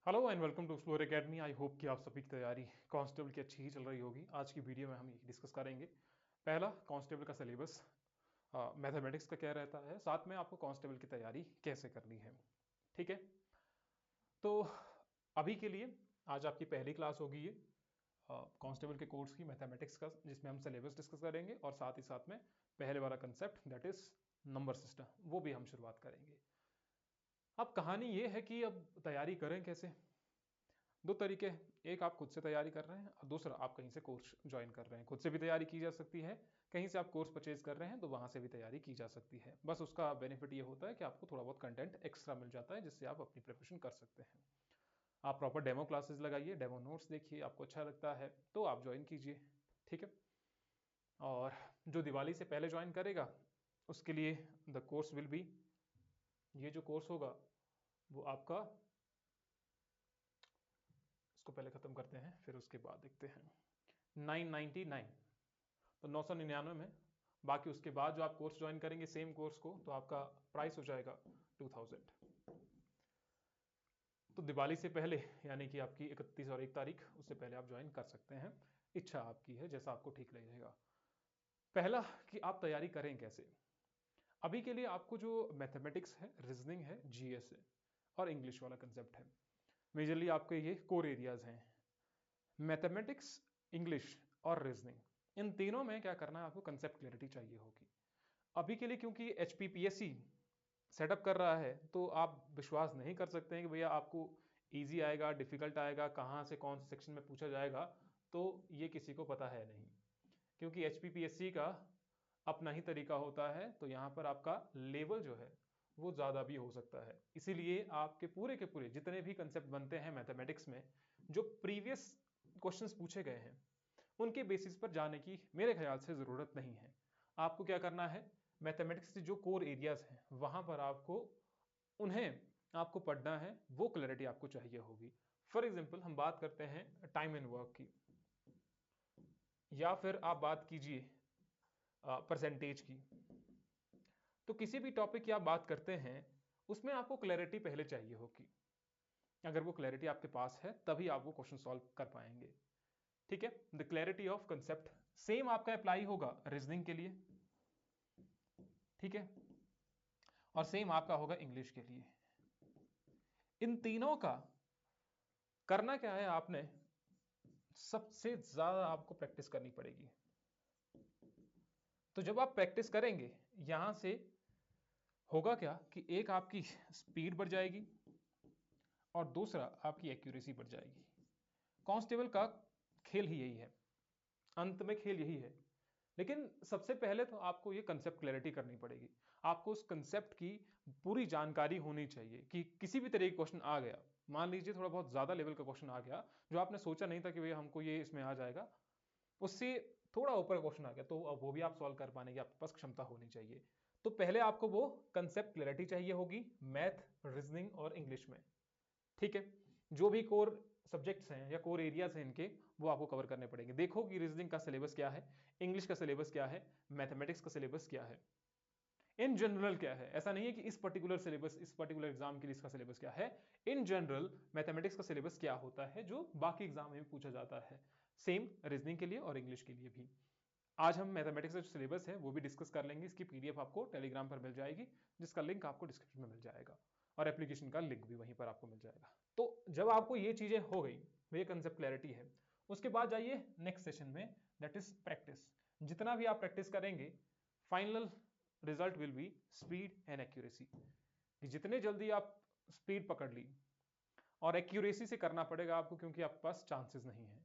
Hello and welcome to explore academy. I hope कि आप सभी की तैयारी कांस्टेबल की अच्छी ही चल रही होगी। आज की वीडियो में हम ये डिस्कस करेंगे, पहला कांस्टेबल का सिलेबस, मैथमेटिक्स का क्या रहता है, साथ में आपको कांस्टेबल की तैयारी कैसे करनी है। ठीक है, तो अभी के लिए आज आपकी पहली क्लास होगी ये कांस्टेबल के कोर्स की मैथमेटिक्स का, जिसमें हम सिलेबस डिस्कस करेंगे और साथ ही साथ में पहले वाला concept that is number system, वो भी हम शुरुआत करेंगे। अब कहानी ये है कि अब तैयारी करें कैसे। दो तरीके हैं, एक आप खुद से तैयारी कर रहे हैं और दूसरा आप कहीं से कोर्स ज्वाइन कर रहे हैं। खुद से भी तैयारी की जा सकती है, कहीं से आप कोर्स परचेज कर रहे हैं तो वहां से भी तैयारी की जा सकती है। बस उसका बेनिफिट ये होता है कि आपको थोड़ा बहुत कंटेंट एक्स्ट्रा मिल जाता है जिससे आप अपनी प्रिपरेशन कर सकते हैं। आप प्रॉपर डेमो क्लासेस लगाइए, डेमो नोट्स देखिए, आपको अच्छा लगता है तो आप ज्वाइन कीजिए। ठीक है, और जो दिवाली से पहले ज्वाइन करेगा उसके लिए द कोर्स विल बी, ये जो कोर्स होगा वो आपका, इसको पहले खत्म करते हैं फिर उसके बाद देखते हैं। 999, तो 999 में, बाकी उसके बाद जो आप कोर्स ज्वाइन करेंगे सेम कोर्स को तो आपका प्राइस हो जाएगा 2000। तो दिवाली से पहले यानी कि आपकी 31 और 1 तारीख, उससे पहले आप ज्वाइन कर सकते हैं। इच्छा आपकी है, जैसा आपको ठीक लगेगा। पहला कि आप तैयारी करें कैसे। अभी के लिए आपको जो मैथमेटिक्स है, रीजनिंग है, जीएस है और इंग्लिश वाला कंसेप्ट है, मेजरली आपके ये कोर एरियाज हैं। मैथमेटिक्स, इंग्लिश और रीजनिंग, इन तीनों में क्या करना है, आपको कंसेप्ट क्लैरिटी चाहिए होगी। अभी के लिए क्योंकि एचपीपीएससी सेटअप कर रहा है तो आप विश्वास नहीं कर सकते हैं कि भैया आपको इजी आएगा, डिफिकल्ट आएगा, कहाँ से कौन से सेक्शन में पूछा जाएगा, तो ये किसी को पता है नहीं। क्योंकि एचपीपीएससी का अपना ही तरीका होता है, तो यहाँ पर आपका लेवल जो है वो ज़्यादा भी हो सकता है। इसीलिए आपके पूरे के पूरे जितने भी कंसेप्ट बनते हैं मैथमेटिक्स में, जो प्रीवियस क्वेश्चंस पूछे गए हैं उनके बेसिस पर जाने की मेरे ख्याल से ज़रूरत नहीं है। आपको क्या करना है, मैथमेटिक्स के जो कोर एरियाज हैं वहां पर आपको उन्हें आपको पढ़ना है, वो क्लैरिटी आपको चाहिए होगी। फॉर एग्जाम्पल हम बात करते हैं टाइम एंड वर्क की, या फिर आप बात कीजिए परसेंटेज की। तो किसी भी टॉपिक की आप बात करते हैं उसमें आपको क्लैरिटी पहले चाहिए होगी। अगर वो क्लैरिटी आपके पास है तभी आप वो क्वेश्चन सॉल्व कर पाएंगे। ठीक है, the clarity of concept same आपका अप्लाई होगा रीजनिंग के लिए। ठीक है, और सेम आपका होगा इंग्लिश के लिए। इन तीनों का करना क्या है, आपने सबसे ज्यादा आपको प्रैक्टिस करनी पड़ेगी। तो जब आप प्रैक्टिस करेंगे यहां से होगा क्या कि एक आपकी स्पीड बढ़ जाएगी और दूसरा आपकी एक्यूरेसी बढ़ जाएगी। कांस्टेबल का खेल ही यही है, अंत में खेल यही है। लेकिन सबसे पहले तो आपको ये कंसेप्ट क्लैरिटी करनी पड़ेगी। आपको उस कंसेप्ट की पूरी जानकारी होनी चाहिए कि किसी भी तरह का क्वेश्चन आ गया, मान लीजिए थोड़ा बहुत ज्यादा लेवल का क्वेश्चन आ गया जो आपने सोचा नहीं था कि भैया हमको ये इसमें आ जाएगा, उससे थोड़ा ऊपर क्वेश्चन आ गया तो अब वो भी आप सॉल्व कर पाने की आपके पास क्षमता होनी चाहिए। तो पहले आपको वो कंसेप्ट क्लैरिटी चाहिए होगी मैथ, रीजनिंग और इंग्लिश में। ठीक है, जो भी कोर सब्जेक्ट्स हैं या कोर एरियाज हैं इनके, वो आपको कवर करने पड़ेंगे। देखो कि रीजनिंग का सिलेबस क्या है, इंग्लिश का सिलेबस क्या है, मैथमेटिक्स का सिलेबस क्या है, इन जनरल क्या है। ऐसा नहीं है कि इस पर्टिकुलर सिलेबस, इस पर्टिकुलर एग्जाम के लिए इसका सिलेबस क्या है। इन जनरल मैथमेटिक्स का सिलेबस क्या होता है जो बाकी एग्जाम में भी पूछा जाता है, सेम रीजनिंग के लिए और इंग्लिश के लिए भी। आज हम मैथमेटिक्स का जो सिलेबस है वो भी डिस्कस कर लेंगे। इसकी पीडीएफ आपको टेलीग्राम पर मिल जाएगी, जिसका लिंक आपको डिस्क्रिप्शन में मिल जाएगा और एप्लीकेशन का लिंक भी वहीं पर आपको मिल जाएगा। तो जब आपको ये चीजें हो गई, ये कंसेप्ट क्लैरिटी है, उसके बाद जाइए नेक्स्ट सेशन में, दैट इज प्रैक्टिस। जितना भी आप प्रैक्टिस करेंगे final result will be speed and accuracy, कि जितने जल्दी आप स्पीड पकड़ ली, और एक्यूरेसी से करना पड़ेगा आपको क्योंकि आपके पास चांसेस नहीं है।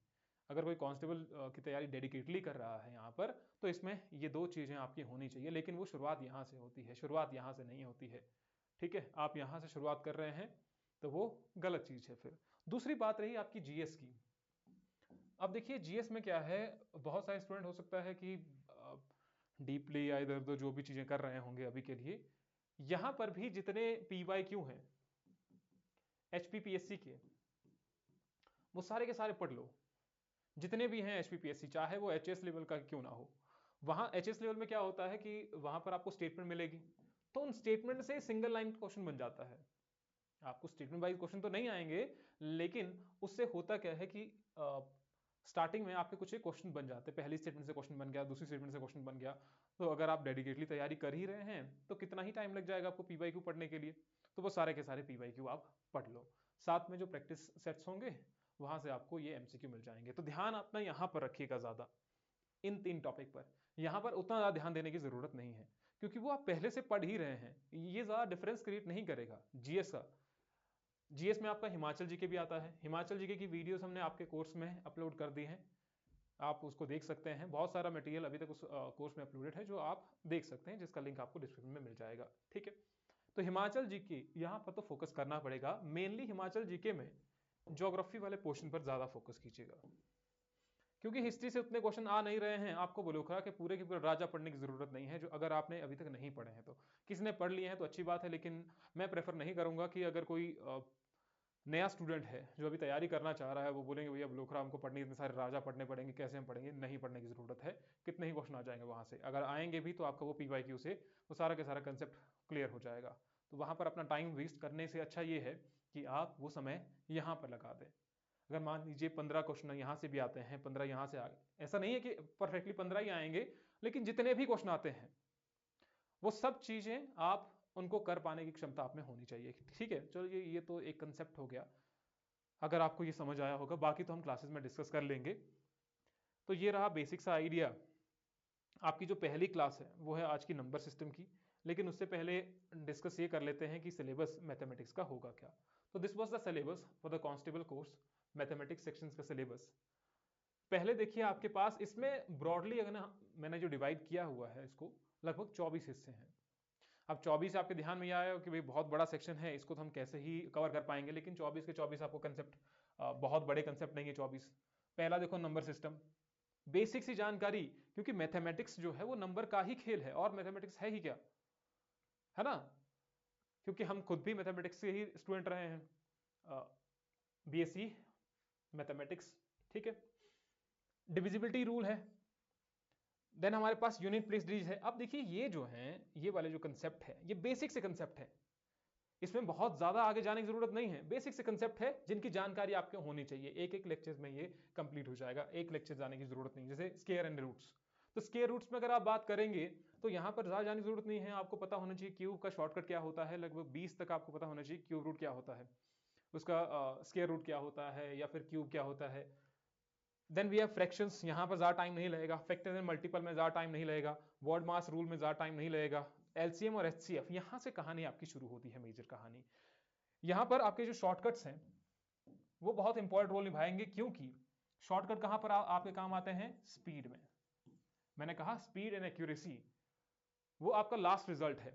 अगर कोई कांस्टेबल की तैयारी डेडिकेटली कर रहा है यहाँ पर, तो इसमें ये दो चीजें आपकी होनी चाहिए। लेकिन वो शुरुआत यहाँ से होती है, शुरुआत यहाँ से नहीं होती है। ठीक है, आप यहाँ से शुरुआत कर रहे हैं तो वो गलत चीज है। फिर दूसरी बात रही आपकी जीएस की। अब देखिए जीएस में क्या है, बहुत सारे स्टूडेंट हो सकता है कि डीपली या इधर उधर जो भी चीजें कर रहे होंगे अभी के लिए, यहां पर भी जितने पीवाई क्यू हैं एचपीपीएससी के, वो सारे के सारे पढ़ लो। जितने भी हैं एचपीपीएससी, चाहे वो एचएस लेवल का क्यों ना हो। वहां एचएस लेवल में क्या होता है कि वहां पर आपको स्टेटमेंट मिलेगी, तो उन स्टेटमेंट से सिंगल लाइन क्वेश्चन बन जाता है। आपको स्टेटमेंट वाइज क्वेश्चन तो नहीं आएंगे, लेकिन उससे होता क्या है कि स्टार्टिंग में आपके कुछ एक क्वेश्चन बन जाते हैं, पहली स्टेटमेंट से क्वेश्चन बन गया, दूसरी स्टेटमेंट से क्वेश्चन बन गया। तो अगर आप डेडिकेटली तैयारी कर ही रहे हैं तो कितना ही टाइम लग जाएगा आपको पीवाईक्यू पढ़ने के लिए, तो वो सारे के सारे पीवाईक्यू आप पढ़ लो। साथ में जो प्रैक्टिस सेट्स होंगे वहां से आपको ये एमसीक्यू मिल जाएंगे। तो ध्यान अपना यहां पर रखिएगा ज्यादा, इन 3 टॉपिक पर। यहां पर उतना ज्यादा ध्यान देने की जरूरत नहीं है, क्योंकि वो आप पहले से पढ़ ही रहे हैं, ये ज्यादा डिफरेंस क्रिएट नहीं करेगा। जीएस का, जीएस में आपका हिमाचल जीके भी आता है, हिमाचल जीके की वीडियोस हमने आपके कोर्स में अपलोड कर दी हैं, आप उसको देख सकते हैं। बहुत सारा मटेरियल अभी तक उस कोर्स में अपलोडेड है जो आप देख सकते हैं, जिसका लिंक आपको डिस्क्रिप्शन में मिल जाएगा। ठीक है, तो हिमाचल जीके यहां पर तो फोकस करना पड़ेगा। मेनली हिमाचल जीके में ज्योग्राफी वाले पोर्शन पर ज्यादा फोकस कीजिएगा, क्योंकि हिस्ट्री से उतने क्वेश्चन आ नहीं रहे हैं। आपको बोलोखरा के पूरे राजा पढ़ने की जरूरत नहीं है, जो अगर आपने अभी तक नहीं पढ़े हैं। तो किसी ने पढ़ लिए हैं तो अच्छी बात है, लेकिन मैं प्रेफर नहीं करूंगा कि अगर कोई नया स्टूडेंट है जो अभी तैयारी करना चाह रहा है, वो बोलेंगे भैया बोलोखरा हमको पढ़ने इतने सारे राजा पढ़ने पड़ेंगे, कैसे हम पढ़ेंगे। नहीं पढ़ने की जरूरत है, कितने ही क्वेश्चन आ जाएंगे वहां से। अगर आएंगे भी तो आपका वो पीवाईक्यू से वो सारा के सारा कंसेप्ट क्लियर हो जाएगा। तो वहां पर अपना टाइम वेस्ट करने से अच्छा ये है कि आप वो समय यहां पर लगा दें। अगर मान लीजिए 15 क्वेश्चन यहां से भी आते हैं, 15 यहां से आ गए, ऐसा नहीं है कि परफेक्टली 15 ही आएंगे, लेकिन जितने भी क्वेश्चन आते हैं वो सब चीजें आप उनको कर पाने की क्षमता आप में होनी चाहिए। ठीक है, चलो ये तो एक कंसेप्ट हो गया, अगर आपको ये समझ आया होगा। बाकी तो हम क्लासेस में डिस्कस कर लेंगे। तो ये रहा बेसिक सा आइडिया। आपकी जो पहली क्लास है वो है आज की नंबर सिस्टम की, लेकिन उससे पहले डिस्कस ये कर लेते हैं कि सिलेबस मैथमेटिक्स का होगा क्या। तो this was the syllabus for the constable course, mathematics sections का सिलेबस। पहले देखिए आपके पास इसमें ब्रॉडली अगर मैंने जो डिवाइड किया हुआ है इसको, लगभग 24 हिस्से हैं। अब 24 आपके ध्यान में आया कि भाई बहुत बड़ा सेक्शन है, इसको तो हम कैसे ही कवर कर पाएंगे, लेकिन 24 के 24 आपको कंसेप्ट, बहुत बड़े कंसेप्ट नहीं है 24। पहला देखो नंबर सिस्टम, बेसिक सी जानकारी, क्योंकि मैथमेटिक्स जो है वो नंबर का ही खेल है, और मैथमेटिक्स है ही क्या, है ना। क्योंकि हम खुद भी मैथमेटिक्स के ही स्टूडेंट रहे हैं, बीएससी मैथमेटिक्स। ठीक है, डिविजिबिलिटी रूल है, देन हमारे पास यूनिट प्लेस डिजिट है। अब देखिए ये जो है, ये वाले जो कंसेप्ट है, ये बेसिक से कंसेप्ट है, इसमें बहुत ज्यादा आगे जाने की जरूरत नहीं है। बेसिक से कंसेप्ट है जिनकी जानकारी आपको होनी चाहिए, एक एक लेक्चर में ये कंप्लीट हो जाएगा, एक लेक्चर जाने की जरूरत नहीं। जैसे स्केयर एंड रूट्स, तो स्केयर रूट्स में अगर आप बात करेंगे तो यहां पर ज्यादा जाने की जरूरत नहीं है। आपको पता होना चाहिए क्यूब का शॉर्टकट क्या होता है, लगभग 20 तक आपको पता होना चाहिए क्यूब रूट क्या होता है, उसका स्केयर रूट क्या होता है, या फिर क्यूब क्या होता है। देन वी हैव फ्रैक्शंस, यहां पर ज्यादा टाइम नहीं लगेगा। फैक्टर्स एंड मल्टीपल में ज्यादा टाइम नहीं लगेगा। वर्ड मास रूल में ज्यादा टाइम नहीं लगेगा। एलसीएम और एचसीएफ, यहां से कहानी आपकी शुरू होती है, मेजर कहानी। यहां पर आपके जो शॉर्टकट्स हैं वो बहुत इंपॉर्टेंट रोल निभाएंगे, क्योंकि शॉर्टकट कहां पर आपके काम आते हैं, स्पीड में। मैंने कहा स्पीड एंड एक्यूरेसी वो आपका लास्ट रिजल्ट है।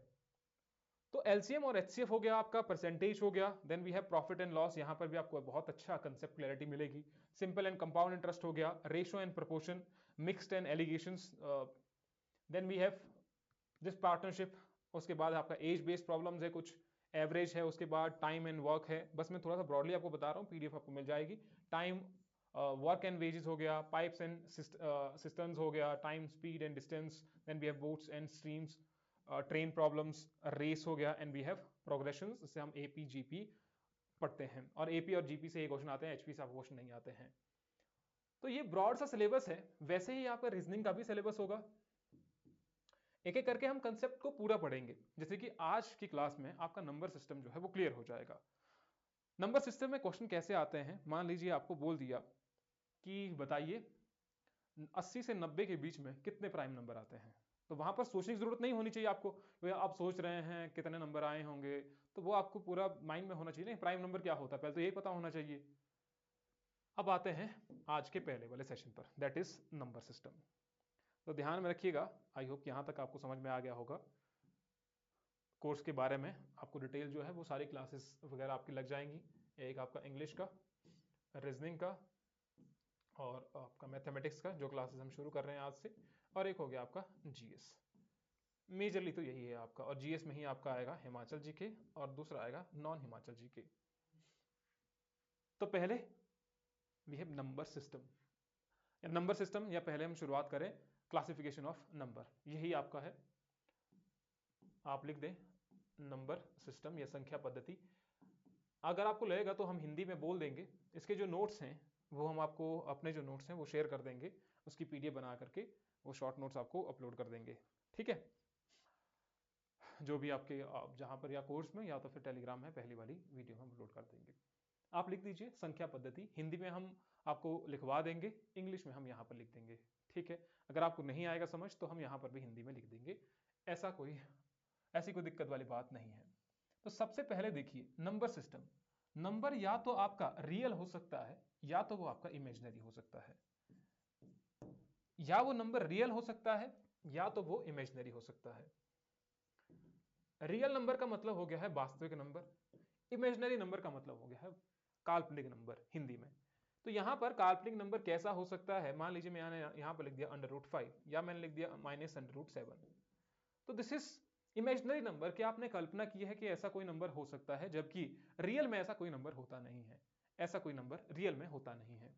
तो एलसीएम और एचसीएफ हो गया, आपका परसेंटेज हो गया। Then we have profit and loss, यहां पर भी आपको बहुत अच्छा कंसेप्ट क्लैरिटी मिलेगी। सिंपल एंड कंपाउंड इंटरेस्ट हो गया, ratio and proportion, mixed and alligations. Then we have this partnership. उसके बाद आपका एज बेस्ड प्रॉब्लम्स है, कुछ एवरेज है, उसके बाद टाइम एंड वर्क है। बस मैं थोड़ा सा ब्रॉडली आपको बता रहा हूँ, पीडीएफ आपको मिल जाएगी। टाइम, वर्क एंड वेजेस हो गया, पाइप्स एंड सिस्टम्स हो गया, time, speed and distance. Then we have boats and streams, train problems, race हो गया, एंड वी हैव प्रोग्रेशन, जिससे हम एपी जीपी पढ़ते हैं। और एपी और जीपी से ये क्वेश्चन आते हैं, एचपी से आपको क्वेश्चन नहीं आते हैं। तो ये ब्रॉड सा सिलेबस है। वैसे ही आपका रीजनिंग का भी सिलेबस होगा, एक एक करके हम कंसेप्ट को पूरा पढ़ेंगे। जैसे कि आज की क्लास में आपका नंबर सिस्टम जो है वो क्लियर हो जाएगा। नंबर सिस्टम में क्वेश्चन कैसे आते हैं, मान लीजिए आपको बोल दिया कि बताइए 80 से 90 के बीच में कितने प्राइम नंबर आते हैं, तो वहां पर सोचने की जरूरत नहीं होनी चाहिए आपको। आप सोच रहे हैं कितने नंबर आए होंगे, तो वो आपको पूरा माइंड में होना चाहिए, नहीं प्राइम नंबर क्या होता है पहले तो यही पता होना चाहिए। अब आते हैं आज के पहले वाले सेशन पर, दैट इज नंबर सिस्टम। तो ध्यान में रखिएगा, आई होप यहां तक आपको समझ में आ गया होगा। कोर्स के बारे में आपको डिटेल जो है वो सारी क्लासेस वगैरह आपकी लग जाएंगी। एक आपका इंग्लिश का, रीजनिंग का, और आपका मैथमेटिक्स का जो क्लासेस हम शुरू कर रहे हैं आज से, और एक हो गया आपका जीएस। मेजरली तो यही है आपका, और जीएस में ही आपका आएगा हिमाचल जीके, और दूसरा आएगा नॉन हिमाचल जीके। तो पहले we have number system. Number system, या पहले हम शुरुआत करें क्लासिफिकेशन ऑफ नंबर, यही आपका है। आप लिख दें नंबर सिस्टम या संख्या पद्धति। अगर आपको लगेगा तो हम हिंदी में बोल देंगे। इसके जो नोट्स हैं वो हम आपको, अपने जो नोट्स हैं वो शेयर कर देंगे, उसकी पीडीएफ बना करके वो शॉर्ट नोट्स आपको अपलोड कर देंगे, ठीक है। जो भी आपके जहां पर, या कोर्स में या तो फिर टेलीग्राम में पहली वाली वीडियो हम अपलोड कर देंगे। आप लिख दीजिए संख्या पद्धति, हिंदी में हम आपको लिखवा देंगे, इंग्लिश में हम यहाँ पर लिख देंगे, ठीक है। अगर आपको नहीं आएगा समझ तो हम यहाँ पर भी हिंदी में लिख देंगे, ऐसी कोई दिक्कत वाली बात नहीं है। तो सबसे पहले देखिए नंबर सिस्टम। नंबर या तो आपका रियल हो सकता है या तो वो आपका इमेजिनरी हो सकता है, या वो नंबर रियल हो सकता है या तो वो इमेजिनरी हो सकता है। रियल नंबर का मतलब हो गया है वास्तविक नंबर, इमेजिनरी नंबर का मतलब हो गया है काल्पनिक नंबर हिंदी में। तो यहां पर काल्पनिक नंबर कैसा हो सकता है, मान लीजिए मैंने यहां पर लिख दिया √5 या मैंने लिख दिया -√7, तो दिस इज इमेजिनरी नंबर। क्या आपने कल्पना की है कि ऐसा कोई नंबर हो सकता है, जबकि रियल में ऐसा कोई नंबर होता नहीं है, ऐसा कोई नंबर रियल में होता नहीं है।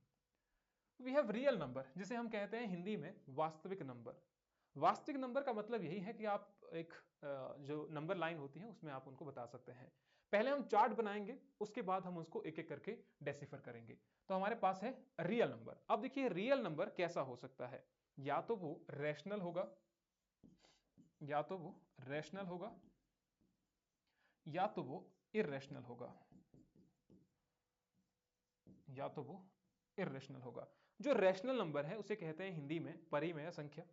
वी हैव रियल नंबर, जिसे हम कहते हैं हिंदी में वास्तविक नंबर। वास्तविक नंबर का मतलब यही है कि आप एक जो नंबर लाइन होती है उसमें आप उनको बता सकते हैं। पहले हम चार्ट बनाएंगे, उसके बाद हम उसको एक एक करके डेसिफर करेंगे। तो हमारे पास है रियल नंबर। अब देखिए रियल नंबर कैसा हो सकता है, या तो वो रैशनल होगा, या तो वो रैशनल होगा, या तो वो इररेशनल होगा, या तो वो इररेशनल होगा। जो रैशनल नंबर है उसे कहते हैं हिंदी में परिमेय संख्या,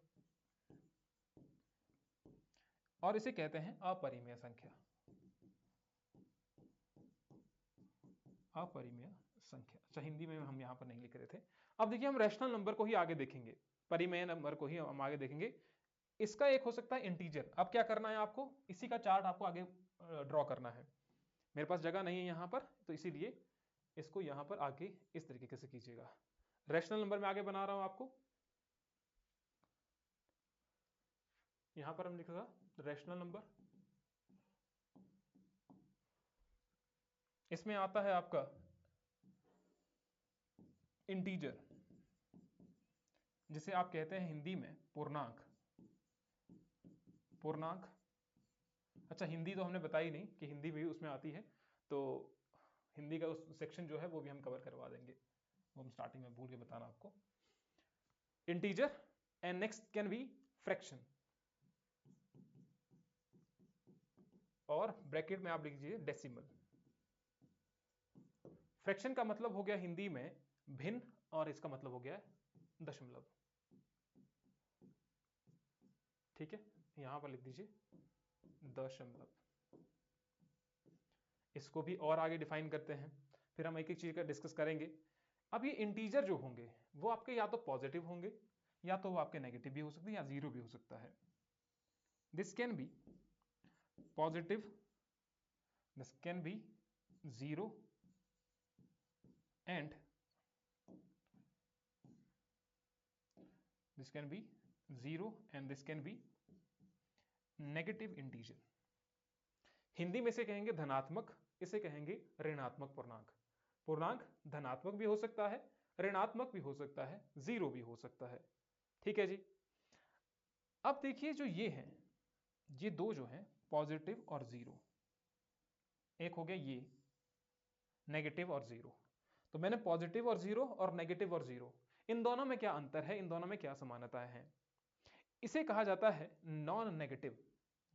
और इसे कहते हैं अपरिमेय संख्या। अपरिमेय संख्या, अच्छा हिंदी में हम यहां पर नहीं लिख रहे थे। अब देखिए हम रैशनल नंबर को ही आगे देखेंगे, परिमेय नंबर को ही हम आगे देखेंगे। इसका एक हो सकता है इंटीजर। अब क्या करना है आपको, इसी का चार्ट आपको आगे ड्रॉ करना है। मेरे पास जगह नहीं है यहां पर, तो इसीलिए इसको यहां पर आगे इस तरीके से कीजिएगा। रैशनल नंबर में आगे बना रहा हूं आपको, यहां पर हम लिखेगा रैशनल नंबर। इसमें आता है आपका इंटीजर, जिसे आप कहते हैं हिंदी में पूर्णांक। पूर्णांक, अच्छा हिंदी तो हमने बताई नहीं कि हिंदी भी उसमें आती है, तो हिंदी का उस सेक्शन जो है वो भी हम कवर करवा देंगे, वो हम स्टार्टिंग में भूल के बताना आपको। Integer and next can be fraction, और ब्रैकेट में आप लिख दीजिए डेसिमल। फ्रैक्शन का मतलब हो गया हिंदी में भिन्न, और इसका मतलब हो गया दशमलव, ठीक है। यहां पर लिख दीजिए दशमलव। इसको भी और आगे डिफाइन करते हैं, फिर हम एक एक चीज का डिस्कस करेंगे। अब ये इंटीजर जो होंगे वो आपके या तो पॉजिटिव होंगे, या तो वो आपके नेगेटिव भी हो सकते हैं, या जीरो भी हो सकता है। This can be positive, this can be zero, and this can be 0 and this can be negative integer. Hindi में से कहेंगे धनात्मक, इसे कहेंगे ऋणात्मक पूर्णांक। पूर्णांक धनात्मक भी हो सकता है, ऋणात्मक भी हो सकता है, जीरो भी हो सकता है, ठीक है जी। अब देखिए जो ये हैं, ये दो जो हैं पॉजिटिव और जीरो, एक हो गया ये नेगेटिव और जीरो। तो मैंने पॉजिटिव और जीरो और नेगेटिव और जीरो, इन दोनों में क्या अंतर है, इन दोनों में क्या समानताएं हैं। इसे कहा जाता है नॉन नेगेटिव।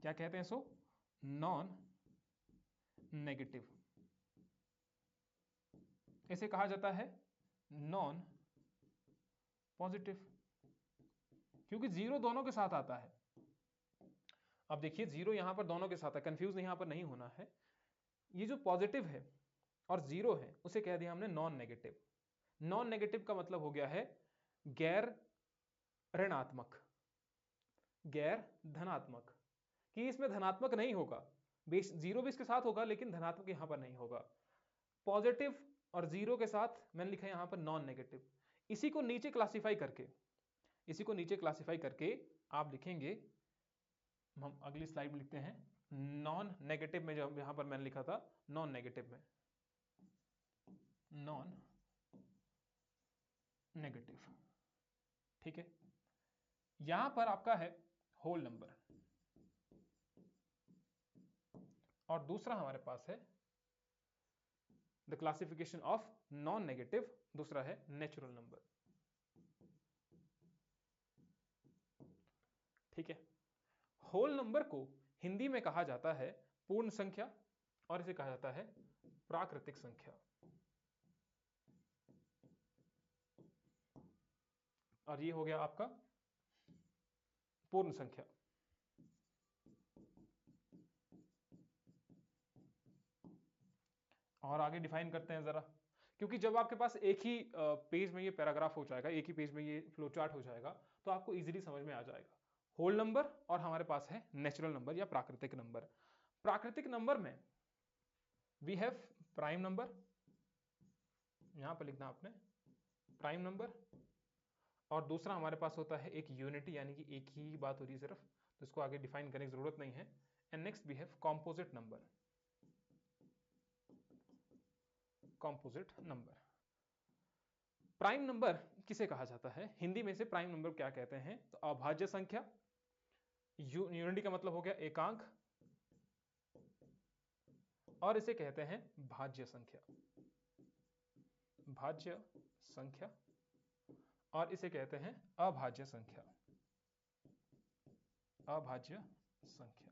क्या कहते हैं इसको, नॉन नेगेटिव। इसे कहा जाता है नॉन पॉजिटिव, क्योंकि जीरो दोनों के साथ आता है। अब देखिए जीरो यहां पर दोनों के साथ है, कंफ्यूज यहां पर नहीं होना है। ये जो पॉजिटिव है और जीरो है उसे कह दिया हमने नॉन नेगेटिव। नॉन नेगेटिव का मतलब हो गया है गैर ऋणात्मक, गैर धनात्मक, कि इसमें धनात्मक नहीं होगा, बेस जीरो भी इसके साथ होगा लेकिन धनात्मक यहां पर नहीं होगा। पॉजिटिव और जीरो के साथ मैंने लिखा है यहां पर नॉन नेगेटिव। इसी को नीचे क्लासिफाई करके, इसी को नीचे क्लासिफाई करके आप लिखेंगे, हम अगली स्लाइड में लिखते हैं नॉन नेगेटिव में, जो यहां पर मैंने लिखा था नॉन नेगेटिव में, नॉन नेगेटिव, ठीक है। यहां पर आपका है होल नंबर, और दूसरा हमारे पास है the classification of non negative, दूसरा है नेचुरल नंबर। ठीक है। होल नंबर को हिंदी में कहा जाता है पूर्ण संख्या और इसे कहा जाता है प्राकृतिक संख्या। और ये हो गया आपका पूर्ण संख्या। और आगे डिफाइन करते हैं जरा, क्योंकि जब आपके पास एक ही पेज में ये पैराग्राफ हो जाएगा, एक ही पेज में ये फ्लो चार्ट हो जाएगा, तो आपको इजीली समझ में आ जाएगा। होल नंबर और हमारे पास है नेचुरल नंबर या प्राकृतिक नंबर। प्राकृतिक नंबर में वी हैव प्राइम नंबर, यहां पर लिखना आपने प्राइम नंबर, और दूसरा हमारे पास होता है एक यूनिटी, यानी कि एक ही बात हो रही है सिर्फ, तो इसको आगे डिफाइन करने की जरूरत नहीं है। And next we have composite number. Composite number, prime number किसे कहा जाता है हिंदी में से? प्राइम नंबर क्या कहते हैं? तो अभाज्य संख्या, यूनिटी का मतलब हो गया एकांक, और इसे कहते हैं भाज्य संख्या। भाज्य संख्या, और इसे कहते हैं अभाज्य संख्या। अभाज्य संख्या।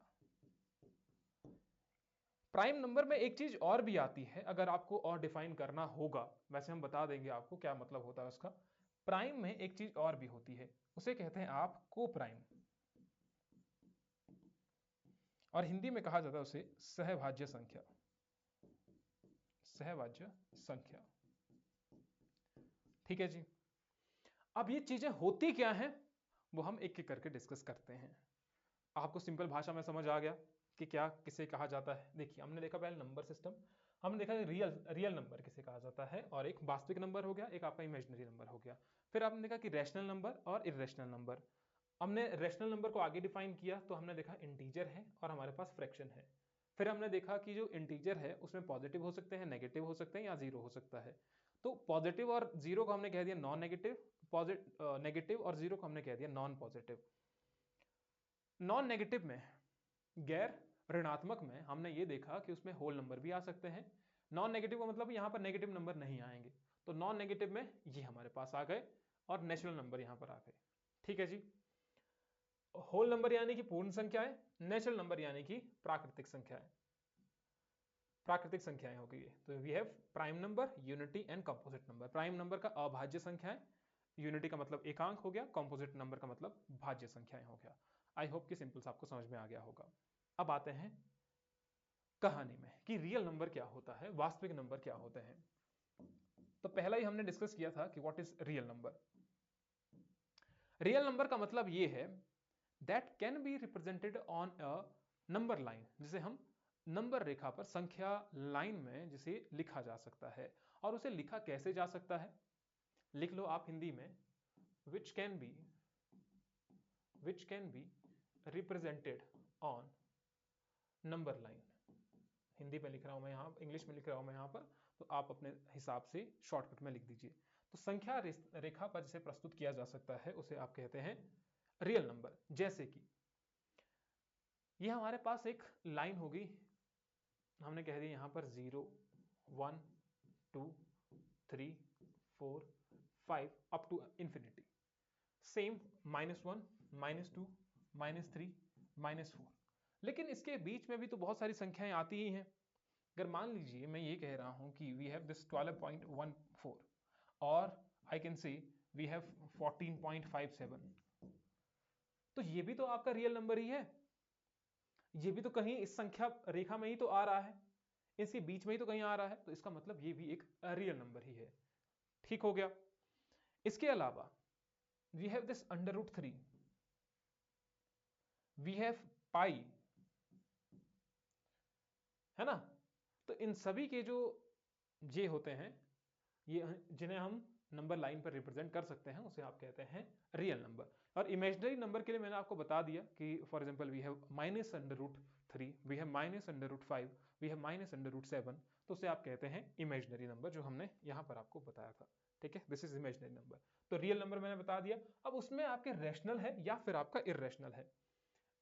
प्राइम नंबर में एक चीज और भी आती है, अगर आपको और डिफाइन करना होगा, वैसे हम बता देंगे आपको क्या मतलब होता है उसका। प्राइम में एक चीज और भी होती है, उसे कहते हैं आप को प्राइम, और हिंदी में कहा जाता है उसे सहभाज्य संख्या। सहभाज्य संख्या। ठीक है जी। अब ये चीजें होती क्या हैं, वो हम एक एक करके डिस्कस करते हैं। आपको सिंपल भाषा में समझ आ गया कि क्या किसे कहा जाता है? देखिए, हमने देखा पहले नंबर सिस्टम, हमने देखा रियल नंबर किसे कहा जाता है, और एक वास्तविक नंबर हो गया, एक आपका इमेजिनरी नंबर हो गया। फिर आपने देखा कि रैशनल नंबर और इरेशनल नंबर। हमने रैशनल नंबर को आगे डिफाइन किया तो हमने देखा इंटीजर है और हमारे पास फ्रैक्शन है। फिर हमने देखा कि जो इंटीजर है उसमें पॉजिटिव हो सकते हैं, नेगेटिव हो सकते हैं, या जीरो हो सकता है। तो पॉजिटिव और जीरो को हमने कह दिया नॉन नेगेटिव, नेगेटिव और जीरो को हमने कह दिया नॉन पॉजिटिव। नॉन नेगेटिव में, गैर ऋणात्मक में, हमने ये देखा कि उसमें होल नंबर भी आ सकते हैं। नॉन नेगेटिव का मतलब यहां पर नेगेटिव नंबर नहीं आएंगे, तो नॉन नेगेटिव में ये हमारे पास आ गए, और नेचुरल नंबर यहां पर आ गए। ठीक है जी। होल नंबर यानी कि पूर्ण संख्याएं, नेचुरल नंबर यानी कि प्राकृतिक संख्याएं। प्राकृतिक संख्याएं हो गई। तो we have prime number, unity and composite number. Prime number का अभाज्य संख्याएं, यूनिटी का मतलब एकांक हो गया, कंपोजिट नंबर का मतलब भाज्य संख्याएं हो गया। आई होप कि सिंपल आपको समझ में आ गया होगा। अब आते हैं कहानी में कि रियल नंबर क्या होता है, वास्तविक नंबर क्या होते हैं। तो पहला ही हमने डिस्कस किया था कि what is real number. Real number का मतलब यह है that can be represented on a number line, जिसे हम नंबर रेखा पर, संख्या लाइन में जिसे लिखा जा सकता है। और उसे लिखा कैसे जा सकता है? लिख लो आप हिंदी में, which can be represented on number line. Hindi में लिख रहा हूं मैं यहां, इंग्लिश में लिख रहा हूं मैं यहां पर, तो आप अपने हिसाब से शॉर्टकट में लिख दीजिए। तो संख्या रेखा पर जिसे प्रस्तुत किया जा सकता है उसे आप कहते हैं रियल नंबर। जैसे कि यह हमारे पास एक लाइन होगी, हमने कह दिया यहां पर 0 1 2 3 4 5 अप टू इंफिनिटी। सेम -1 -2 -3 -4। लेकिन इसके बीच में भी तो बहुत सारी संख्याएं आती ही हैं। अगर मान लीजिए मैं ये कह रहा हूं कि वी हैव दिस 12.14 और I can say we have 14.57, तो ये भी तो आपका रियल नंबर ही है। ये भी तो कहीं इस संख्या रेखा में ही तो आ रहा है, इसके बीच में ही तो कहीं आ रहा है, तो इसका मतलब ये भी एक रियल नंबर ही है। ठीक हो गया। इसके अलावा we have this √3, we have pi, है ना। तो इन सभी के जो ये होते हैं, ये जिन्हें हम नंबर लाइन पर रिप्रेजेंट कर सकते हैं, उसे आप कहते हैं रियल नंबर। और इमेजिनरी नंबर के लिए मैंने आपको बता दिया कि for example we have -√3, we have -√5, we have -√7, तो उसे आप कहते हैं इमेजिनरी नंबर, जो हमने यहां पर आपको बताया था। ठीक है, दिस इज इमेजिनरी नंबर। तो रियल नंबर मैंने बता दिया। अब उसमें आपके रैशनल है या फिर आपका इरेशनल है।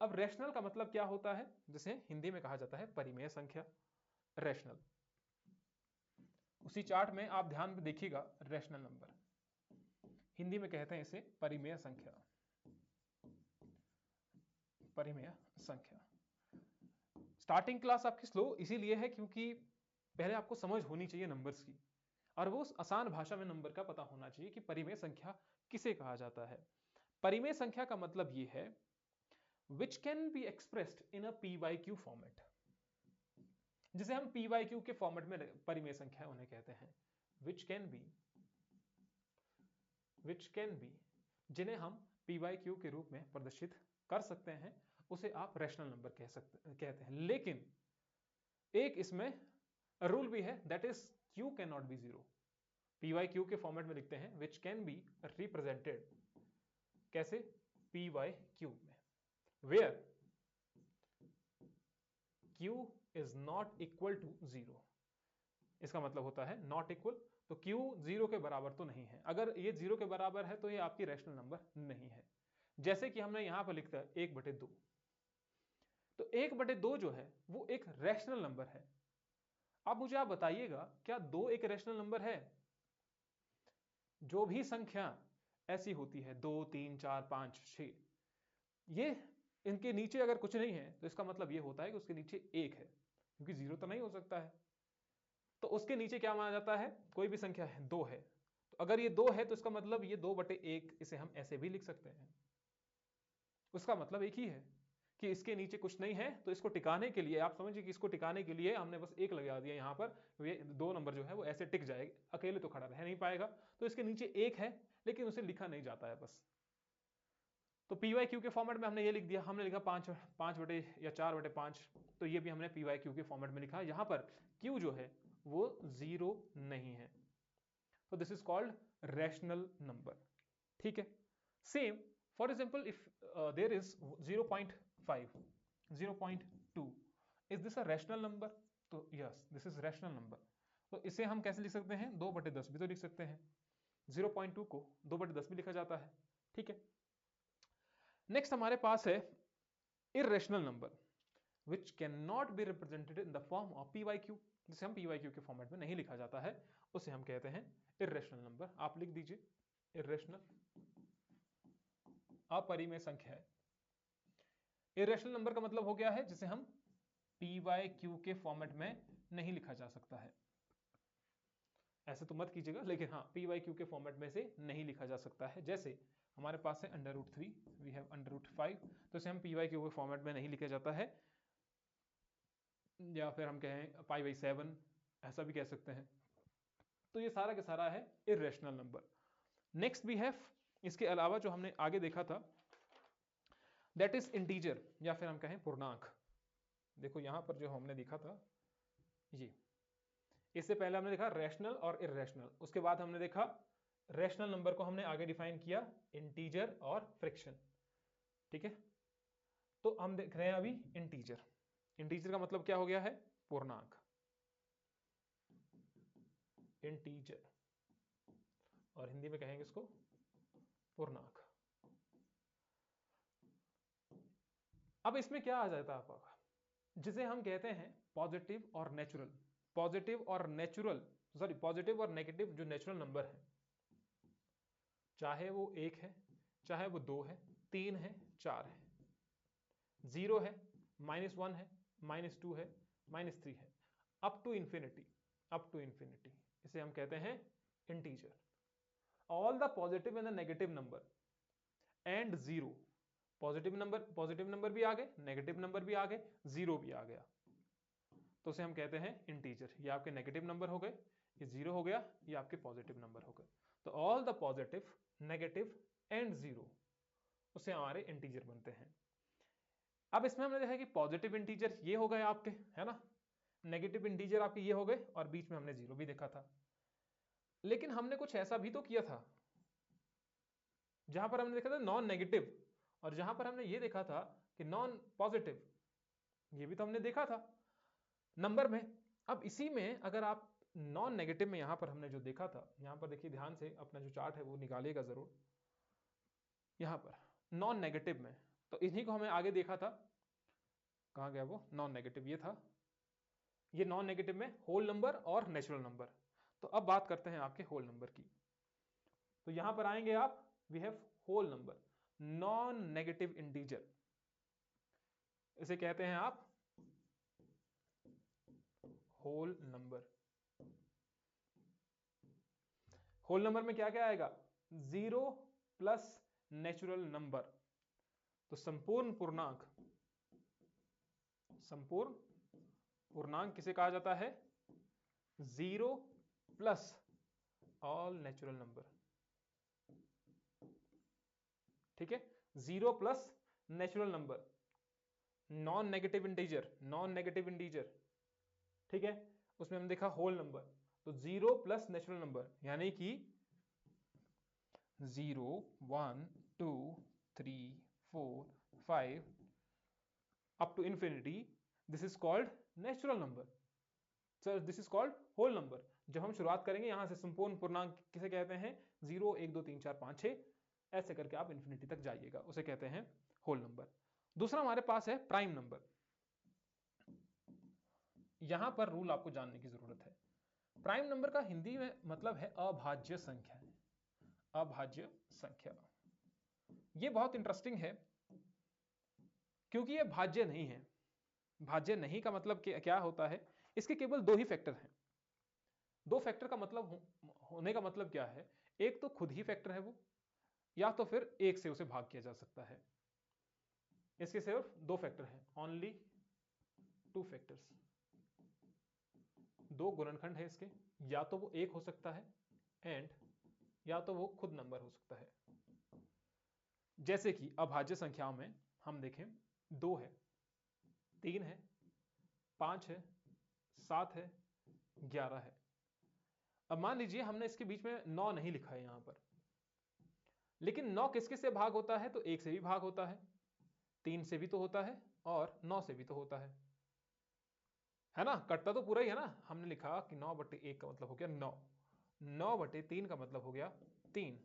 अब रैशनल का मतलब क्या होता है, जिसे हिंदी में कहा जाता है परिमेय संख्या, रैशनल। उसी चार्ट में आप ध्यान में देखिएगा रैशनल नंबर, हिंदी में कहते हैं इसे परिमेय संख्या, परिमेय संख्या। स्टार्टिंग क्लास आपकी स्लो इसीलिए है क्योंकि पहले आपको समझ होनी चाहिए नंबर्स की, और वो आसान भाषा में नंबर का पता होना चाहिए कि परिमेय संख्या किसे कहा जाता है। परिमेय संख्या का मतलब ये है which can be expressed in a p by q format, जिसे हम p by q के फॉर्मेट में परिमेय संख्या उन्हें कहते हैं। which can be जिन्हें हम p by q के रूप में प्रदर्शित कर सकते हैं, उसे आप रैशनल नंबर कहते हैं। लेकिन एक इसमें रूल भी है, that is q can not B zero. p by q के फॉर्मेट में लिखते हैं which can be represented, कैसे? p by q में, where q is not equal to 0। इसका मतलब होता है नॉट इक्वल, तो q 0 के बराबर तो नहीं है। अगर ये 0 के बराबर है तो ये आपकी रैशनल नंबर नहीं है। जैसे कि हमने यहां पर लिखा है 1/2, तो 1/2 जो है वो एक रैशनल नंबर है। अब मुझे आप बताइएगा, क्या 2 एक रैशनल नंबर है? जो भी संख्या ऐसी होती है 2, 3, 4, 5, 6, ये इनके नीचे अगर कुछ नहीं है तो इसका मतलब ये होता है कि उसके नीचे 1 है, क्योंकि 0 तो नहीं हो सकता है। तो उसके नीचे क्या माना जाता है? कोई भी संख्या है 2 है, तो अगर ये 2 है तो इसका मतलब ये 2/1, इसे हम ऐसे भी लिख सकते हैं। उसका मतलब एक ही है कि इसके नीचे कुछ नहीं है, तो इसको टिकाने के लिए, आप समझिए कि इसको टिकाने के लिए हमने बस 1 लगा दिया यहां पर, ये 2 नंबर जो है वो ऐसे टिक जाएगा, अकेले तो खड़ा रह नहीं पाएगा। तो इसके नीचे 1 है लेकिन उसे लिखा नहीं जाता है बस। तो पी वाई क्यू के फॉर्मेट में हमने ये लिख दिया, हमने लिखा 5 बटे या 4/5, तो ये भी हमने पी वाई क्यू के फॉर्मेट में लिखा। यहां पर क्यू जो है वो 0 नहीं है, तो this is called rational number. ठीक है। Same for example if there is 0.5, 0.2, is this a rational number? तो yes, this is rational number. तो इसे हम कैसे लिख सकते हैं? 2/10 भी तो लिख सकते हैं। 0.2 को 2/10 भी लिखा जाता है। ठीक है। नेक्स्ट हमारे पास है irrational number which can not be represented in the form of P Y Q, जिसे हम पी वाई क्यू के फॉर्मेट में नहीं लिखा जाता है, उसे हम कहते हैं इर्रेशनल नंबर। आप लिख दीजिए इर्रेशनल, अपरिमेय संख्या है। इर्रेशनल नंबर का मतलब हो गया है जिसे हम पी वाई क्यू के फॉर्मेट में नहीं लिखा जा सकता है। ऐसे तो मत कीजिएगा, लेकिन हाँ, पी वाई क्यू के फॉर्मेट में से नहीं लिखा जा सकता है। जैसे हमारे पास है √3, वी हैव √5, तो इसे हम पी वाई क्यू के फॉर्मेट में नहीं लिखा जाता है। या फिर हम कहें π/7, ऐसा भी कह सकते हैं। तो ये सारा का सारा है irrational number. Next we have, इसके अलावा जो हमने आगे देखा था, दैट इज इंटीजर, या फिर हम कहें पूर्णांक। देखो यहां पर जो हमने देखा था, ये इससे पहले हमने देखा रैशनल और इर्रेशनल, उसके बाद हमने देखा रैशनल नंबर को हमने आगे डिफाइन किया इंटीजर और फ्रैक्शन। ठीक है। तो हम देख रहे हैं अभी इंटीजर। इंटीजर का मतलब क्या हो गया है? पूर्णांक। इंटीजर, और हिंदी में कहेंगे इसको पूर्णांक। अब इसमें क्या आ जाता है आपका, जिसे हम कहते हैं पॉजिटिव और नेचुरल। पॉजिटिव और नेचुरल, सॉरी, पॉजिटिव और नेगेटिव जो नेचुरल नंबर है, चाहे वो 1 है, चाहे वो 2 है, 3 है, 4 है, 0 है, -1 है, -2 है, -3 है, up to infinity, up to infinity, इसे हम कहते हैं integer. All the positive and the negative number and 0, positive number भी आ गए, नेगेटिव नंबर भी आ गए, 0 भी आ गया, तो उसे हम कहते हैं इंटीजर। ये आपके नेगेटिव नंबर हो गए, ये 0 हो गया, ये आपके पॉजिटिव नंबर हो गए। तो all the positive, negative and 0 उसे हमारे इंटीजर बनते हैं। अब इसमें हमने देखा कि पॉजिटिव इंटीजर ये हो गए आपके, है ना, नेगेटिव इंटीजर आपके ये हो गए, और बीच में हमने 0 भी देखा था। लेकिन हमने कुछ ऐसा भी तो किया था जहां पर हमने देखा था नॉन नेगेटिव, और जहां पर हमने ये देखा था कि नॉन पॉजिटिव, ये भी तो हमने देखा था नंबर में। अब इसी में अगर आप नॉन नेगेटिव में यहां पर हमने जो देखा था, यहां पर देखिए ध्यान से, अपना जो चार्ट है वो निकालिएगा जरूर। यहां पर नॉन नेगेटिव में, तो इन्हीं को हमें आगे देखा था, कहां गया वो नॉन नेगेटिव, ये था, ये नॉन नेगेटिव में होल नंबर और नेचुरल नंबर। तो अब बात करते हैं आपके होल नंबर की। तो यहां पर आएंगे आप, we have whole number, non negative integer, इसे कहते हैं आप होल नंबर। होल नंबर में क्या क्या आएगा? 0 प्लस नेचुरल नंबर। तो संपूर्ण पूर्णांक, संपूर्ण पूर्णांक किसे कहा जाता है? 0 प्लस ऑल नेचुरल नंबर। ठीक है, 0 plus natural number, non negative integer, non negative integer. ठीक है, उसमें हमने देखा होल नंबर, तो 0 प्लस नेचुरल नंबर यानी कि 0 1 2 3 4 5 up to infinity, this is called natural number. Sir this is called whole number. जब हम शुरुआत करेंगे यहां से, संपूर्ण पूर्णांक किसे कहते हैं? 0 1 2 3 4 5 6, ऐसे करके आप इंफिनिटी तक जाइएगा, उसे कहते हैं होल नंबर। दूसरा हमारे पास है प्राइम नंबर। यहां पर रूल आपको जानने की जरूरत है। प्राइम नंबर का हिंदी में मतलब है अभाज्य संख्या, अभाज्य संख्या। यह बहुत इंटरेस्टिंग है क्योंकि यह भाज्य नहीं है। भाज्य नहीं का मतलब क्या होता है? इसके केवल दो ही फैक्टर हैं। दो फैक्टर का मतलब होने का मतलब क्या है? एक तो खुद ही फैक्टर है वो, या तो फिर एक से उसे भाग किया जा सकता है। इसके सिर्फ दो फैक्टर हैं, ओनली टू फैक्टर्स। दो गुणनखंड है इसके, या तो वो एक हो सकता है एंड या तो वो खुद नंबर हो सकता है। जैसे कि अभाज्य संख्याओं में हम देखें, 2 है, 3 है, 5 है, 7 है, 11 है। अब मान लीजिए हमने इसके बीच में 9 नहीं लिखा है यहां पर, लेकिन 9 किसके से भाग होता है? तो 1 से भी भाग होता है, 3 से भी तो होता है और 9 से भी तो होता है ना? कटता तो पूरा ही है ना। हमने लिखा कि 9/1 का मतलब हो गया 9, 9/3 का मतलब हो गया 3,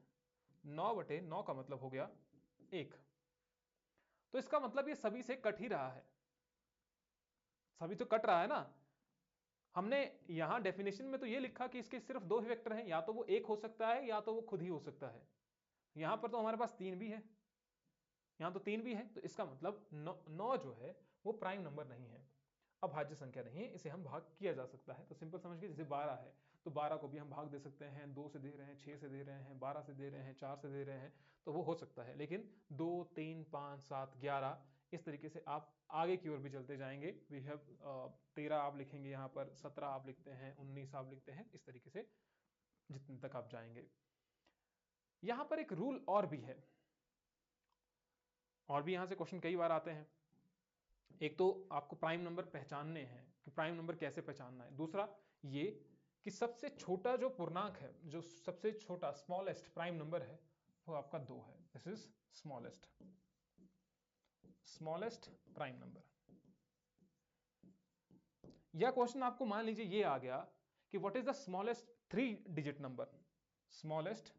9/9 का मतलब हो गया 1। तो इसका मतलब ये सभी से कट ही रहा है, सभी तो कट रहा है ना। हमने यहां डेफिनेशन में तो ये लिखा कि इसके सिर्फ दो ही वेक्टर हैं, या तो वो एक हो सकता है या तो वो खुद ही हो सकता है। यहां पर तो हमारे पास 3 भी है, यहां तो 3 भी है, तो इसका मतलब 9 जो है वो प्राइम नंबर नहीं है, अभाज्य संख्या नहीं है, इसे हम भाग किया जा सकता है। तो सिंपल समझ के, जैसे 12 है तो 12 को भी हम भाग दे सकते हैं, 2 से दे रहे हैं, 6 से दे रहे हैं, 12 से दे रहे हैं, 4 से दे रहे हैं, तो वो हो सकता है। लेकिन 2 3 5 7 11 इस तरीके से आप आगे की ओर भी चलते जाएंगे। वी हैव 13 आप लिखेंगे यहाँ पर, 17 आप लिखते हैं, 19 आप लिखते हैं, इस तरीके से जितने तक आप जाएंगे। यहां पर एक रूल और भी है, और भी यहां से क्वेश्चन कई बार आते हैं। एक तो आपको प्राइम नंबर पहचानने हैं कि प्राइम नंबर कैसे पहचानना है, दूसरा ये कि सबसे छोटा जो पूर्णांक है, जो सबसे छोटा स्मॉलेस्ट प्राइम नंबर है, वो आपका 2 है। This is smallest, smallest prime number. यह क्वेश्चन आपको मान लीजिए ये आ गया कि what is the smallest 3 digit number, smallest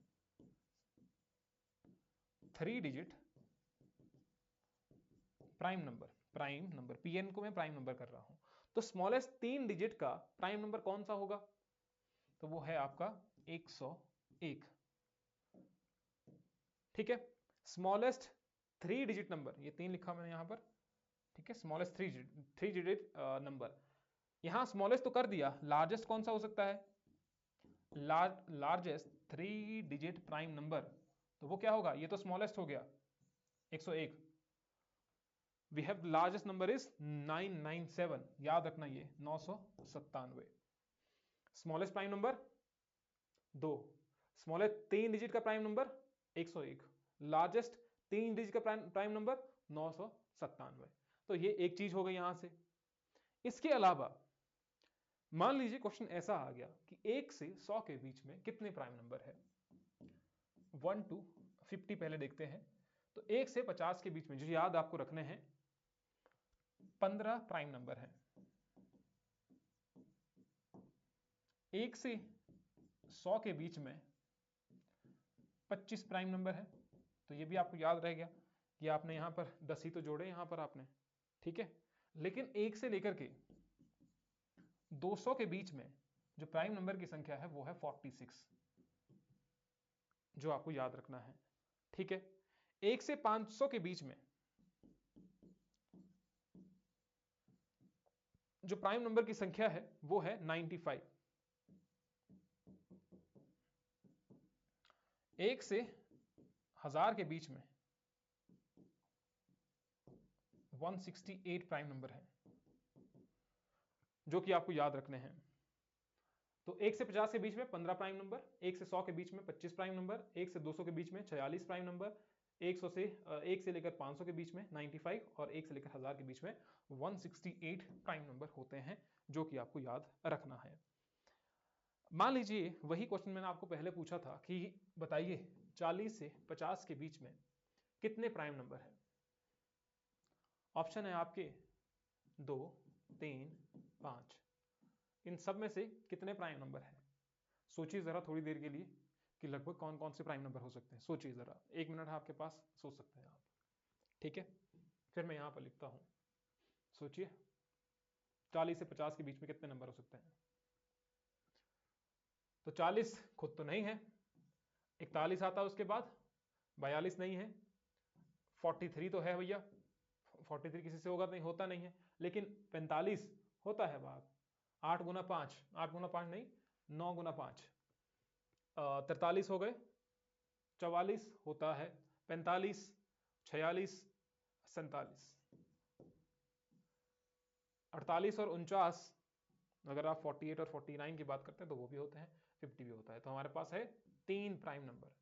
3 digit prime number, prime number, PN को मैं प्राइम नंबर कर रहा हूं, तो स्मॉलेस्ट 3 डिजिट का प्राइम नंबर कौन सा होगा? तो वो है आपका 101। ठीक है, स्मॉलेस्ट 3 डिजिट नंबर, ये 3 लिखा मैंने यहां पर। ठीक है, स्मॉलेस्ट 3 डिजिट नंबर। यहां स्मॉलेस्ट तो कर दिया, लार्जेस्ट कौन सा हो सकता है? लार्जेस्ट 3 डिजिट प्राइम नंबर, तो वो क्या होगा? ये तो स्मॉलेस्ट हो गया 101। We have largest number is 997, याद रखना ये 997। Smallest prime number 2, smallest 3 digit का प्राइम नंबर 101, लार्जेस्ट 3 डिजिट का प्राइम नंबर 997। तो ये एक चीज हो गई यहां से। इसके अलावा मान लीजिए क्वेश्चन ऐसा आ गया कि 1 से 100 के बीच में कितने प्राइम नंबर है? 1 to 50 पहले देखते हैं। तो 1 से 50 के बीच में जो याद आपको रखने हैं, 15 प्राइम नंबर है। 1 से 100 के बीच में 25 प्राइम नंबर है। तो ये भी आपको याद रह गया कि आपने यहां पर 10 ही तो जोड़े यहां पर आपने। ठीक है, लेकिन 1 से लेकर के 200 के बीच में जो प्राइम नंबर की संख्या है वो है 46, जो आपको याद रखना है। ठीक है, 1 से 500 के बीच में जो प्राइम नंबर की संख्या है वो है 95। 1 से 1000 के बीच में 168 प्राइम नंबर है, जो कि आपको याद रखने हैं। तो 1 से 50 के बीच में 15 प्राइम नंबर, 1 से 100 के बीच में 25 प्राइम नंबर, 1 से 200 के बीच में 46 प्राइम नंबर, 1 से लेकर 500 के बीच में 95 और 1 से लेकर 1000 के बीच में 168 प्राइम नंबर होते हैं, जो कि आपको याद रखना है। मान लीजिए वही क्वेश्चन मैंने आपको पहले पूछा था कि बताइए 40 से 50 के बीच में कितने प्राइम नंबर है। ऑप्शन है आपके 2, 3, 5। इन सब में से कितने प्राइम नंबर है? सोचिए जरा थोड़ी देर के लिए कि लगभग कौन कौन से प्राइम नंबर हो सकते हैं। सोचिए जरा, 1 मिनट है आपके पास, सोच सकते हैं आप। ठीक है, फिर मैं यहां पर लिखता हूं, सोचिए 40 से 50 के बीच में कितने नंबर हो सकते हैं। तो 40 खुद तो नहीं है, 41 आता है उसके बाद, 42 नहीं है, 43 तो है भैया, 43 किसी से होगा नहीं, होता नहीं है, लेकिन 45 होता है भाग। 8 गुना 5, 8 गुना 5 नहीं, 9 गुना 5, 43 हो गए, 44 होता है, 45, 46, 47, 48 और 49, अगर आप 48 और 49 की बात करते हैं तो वो भी होते हैं, 50 भी होता है। तो हमारे पास है 3 प्राइम नंबर।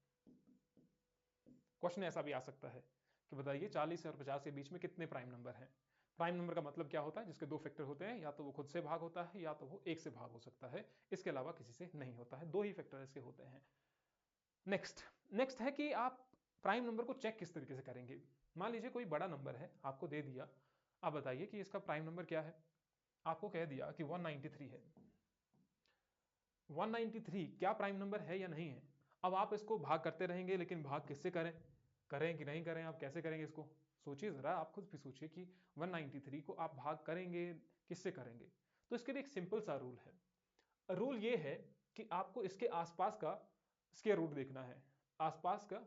क्वेश्चन ऐसा भी आ सकता है कि बताइए 40 और 50 के बीच में कितने प्राइम नंबर हैं। प्राइम नंबर का मतलब क्या होता है? जिसके 2 फैक्टर होते हैं, या तो वो खुद से भाग होता है या तो वो 1 से भाग हो सकता है, इसके अलावा किसी से नहीं होता है, 2 ही फैक्टर इसके होते हैं। नेक्स्ट है कि आप प्राइम नंबर को चेक किस तरीके से करेंगे। मान लीजिए कोई बड़ा नंबर है, आपको दे दिया, आप बताइए कि इसका प्राइम नंबर क्या है। आपको कह दिया कि 193 है। 193 क्या प्राइम नंबर है या नहीं है? अब आप इसको भाग करते रहेंगे, लेकिन भाग किससे करें कि नहीं करें, आप कैसे करेंगे इसको? सोचिए जरा, आप खुद भी सोचिए कि 193 को आप भाग करेंगे किससे करेंगे। तो इसके लिए एक सिंपल सा रूल है। रूल ये है कि आपको इसके आसपास का स्क्वायर रूट देखना है, आसपास का